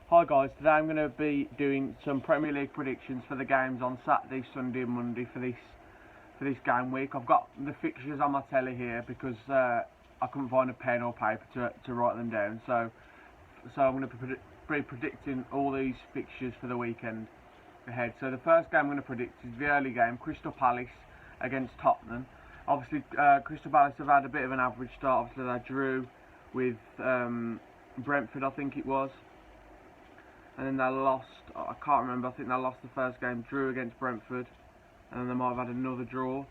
Hi guys, today I'm going to be doing some Premier League predictions for the games on Saturday, Sunday and Monday for this game week. I've got the fixtures on my telly here because I couldn't find a pen or paper to write them down. So I'm going to be predicting all these fixtures for the weekend ahead. So the first game I'm going to predict is the early game, Crystal Palace against Tottenham. Obviously Crystal Palace have had a bit of an average start. Obviously they drew with Brentford, I think it was. And then they lost, I can't remember, I think they lost the first game, drew against Brentford, and then they might have had another draw.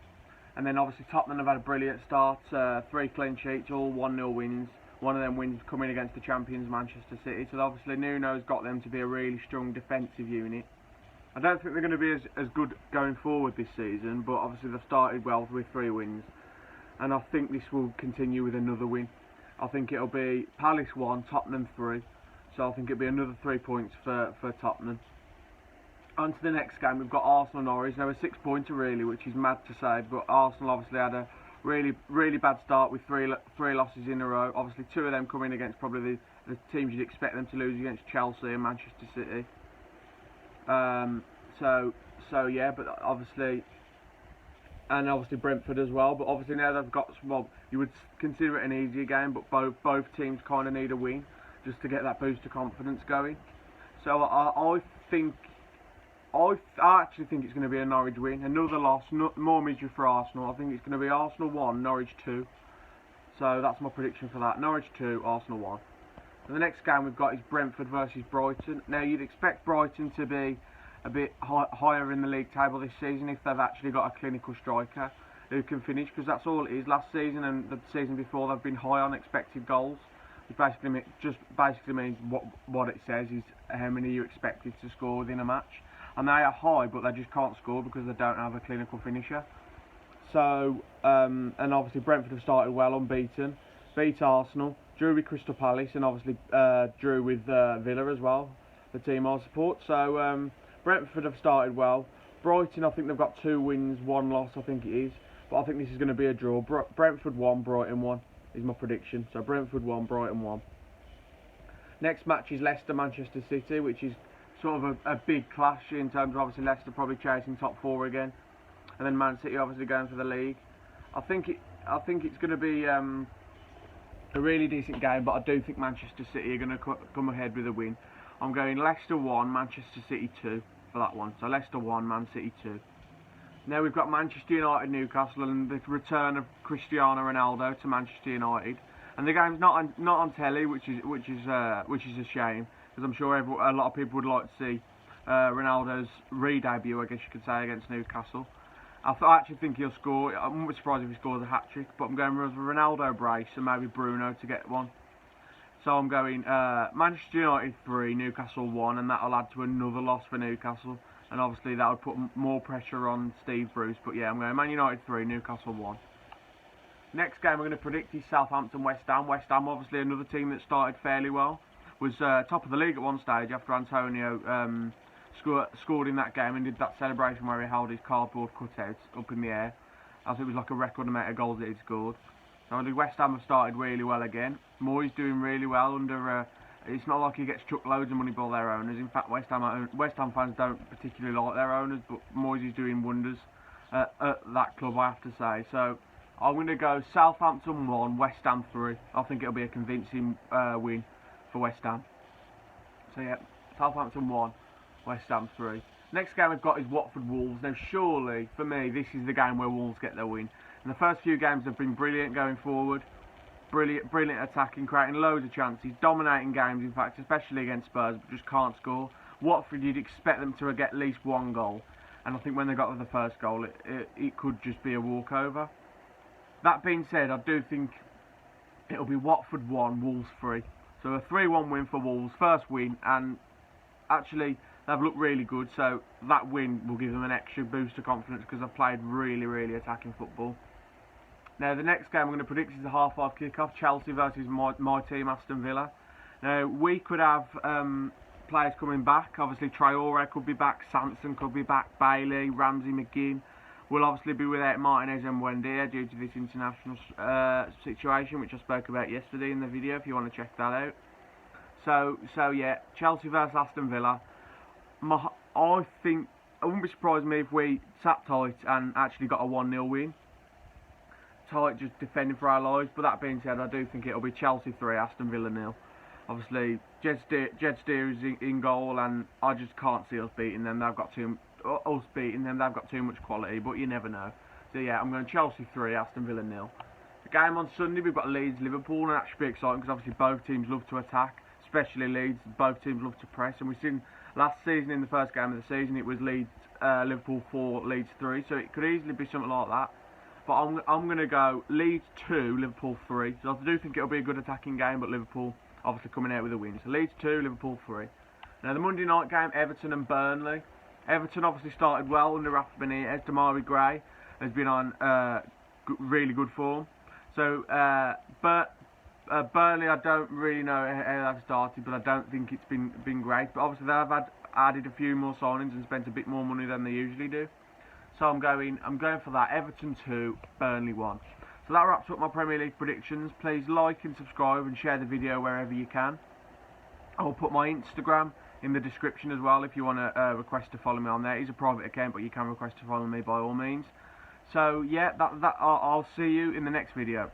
And then obviously Tottenham have had a brilliant start, 3 clean sheets, all 1-0 wins. One of them wins coming against the champions Manchester City, so obviously Nuno's got them to be a really strong defensive unit. I don't think they're going to be as good going forward this season, but obviously they've started well with 3 wins. And I think this will continue with another win. I think it'll be Palace 1, Tottenham 3. So I think it'll be another 3 points for Tottenham. On to the next game, we've got Arsenal-Norwich. They were 6-pointer really, which is mad to say, but Arsenal obviously had a really bad start with three losses in a row. Obviously 2 of them coming against probably the teams you'd expect them to lose against, Chelsea and Manchester City. So yeah, but obviously Brentford as well. But obviously now they've got, well, you would consider it an easier game, but both teams kind of need a win just to get that boost of confidence going. So I actually think it's going to be a Norwich win. Another loss, more misery for Arsenal. I think it's going to be Arsenal 1, Norwich 2. So that's my prediction for that. Norwich 2, Arsenal 1. And the next game we've got is Brentford versus Brighton. Now you'd expect Brighton to be a bit higher in the league table this season if they've actually got a clinical striker who can finish, because that's all it is. Last season and the season before they've been high on expected goals. It basically means what it says is how many you expected to score within a match. And they are high, but they just can't score because they don't have a clinical finisher. So, and obviously Brentford have started well, unbeaten. Beat Arsenal, drew with Crystal Palace, and obviously drew with Villa as well, the team I support. So Brentford have started well. Brighton, I think they've got 2 wins, 1 loss, I think it is. But I think this is going to be a draw. Brentford 1, Brighton 1. Is my prediction. So Brentford 1, Brighton 1. Next match is Leicester-Manchester City, which is sort of a big clash in terms of obviously Leicester probably chasing top 4 again, and then Man City obviously going for the league. I think it's going to be a really decent game, but I do think Manchester City are going to come ahead with a win. I'm going Leicester 1, Manchester City 2 for that one. So Leicester 1, Man City 2. Now we've got Manchester United, Newcastle, and the return of Cristiano Ronaldo to Manchester United. And the game's not on telly, which is a shame, because I'm sure a lot of people would like to see Ronaldo's re-debut, I guess you could say, against Newcastle. I actually think he'll score. I'm not surprised if he scores a hat-trick, but I'm going with Ronaldo brace and maybe Bruno to get one. So I'm going Manchester United 3, Newcastle 1, and that'll add to another loss for Newcastle. And obviously that would put more pressure on Steve Bruce. But yeah, I'm going Man United 3, Newcastle 1. Next game we're going to predict is Southampton-West Ham. West Ham, obviously another team that started fairly well. Was top of the league at one stage after Antonio scored in that game and did that celebration where he held his cardboard cutouts up in the air. I think it was like a record amount of goals that he'd scored. So the West Ham have started really well again. Moyes doing really well under... it's not like he gets chucked loads of money by their owners. In fact, West Ham fans don't particularly like their owners, but Moyes is doing wonders at that club, I have to say. So I'm going to go Southampton 1, West Ham 3. I think it'll be a convincing win for West Ham. So yeah, Southampton 1, West Ham 3. Next game we've got is Watford-Wolves. Now surely, for me, this is the game where Wolves get their win. And the first few games have been brilliant going forward. Brilliant attacking, creating loads of chances, dominating games in fact, especially against Spurs, but just can't score. Watford, you'd expect them to get at least 1 goal, and I think when they got to the first goal, it could just be a walkover. That being said, I do think it'll be Watford 1, Wolves 3. So a 3-1 win for Wolves, first win, and actually they've looked really good, so that win will give them an extra boost of confidence because they've played really attacking football. Now the next game I'm going to predict is a 5:30 kick-off, Chelsea versus my team, Aston Villa. Now we could have players coming back. Obviously Traore could be back, Sanson could be back, Bailey, Ramsey, McGinn. We'll obviously be without Martinez and Buendia due to this international situation, which I spoke about yesterday in the video if you want to check that out. So yeah, Chelsea versus Aston Villa. I think it wouldn't be surprised me if we sat tight and actually got a 1-0 win. Tight, just defending for our lives. But that being said, I do think it'll be Chelsea 3, Aston Villa 0. Obviously, Jed Steer is in goal, and I just can't see us beating them. They've got too much quality, but you never know. So yeah, I'm going Chelsea 3, Aston Villa 0. The game on Sunday, we've got Leeds Liverpool, and that should be exciting because obviously both teams love to attack, especially Leeds. Both teams love to press, and we've seen last season in the first game of the season it was Liverpool 4, Leeds 3, so it could easily be something like that. But I'm going to go Leeds 2, Liverpool 3. So I do think it'll be a good attacking game, but Liverpool obviously coming out with a win. So Leeds 2, Liverpool 3. Now the Monday night game, Everton and Burnley. Everton obviously started well under Rafa Benitez. Damari Gray has been on really good form. So Burnley, I don't really know how they've started, but I don't think it's been great. But obviously they've added a few more signings and spent a bit more money than they usually do. So I'm going for that. Everton 2, Burnley 1. So that wraps up my Premier League predictions. Please like and subscribe and share the video wherever you can. I'll put my Instagram in the description as well if you want to request to follow me on there. It's a private account, but you can request to follow me by all means. So yeah, I'll see you in the next video.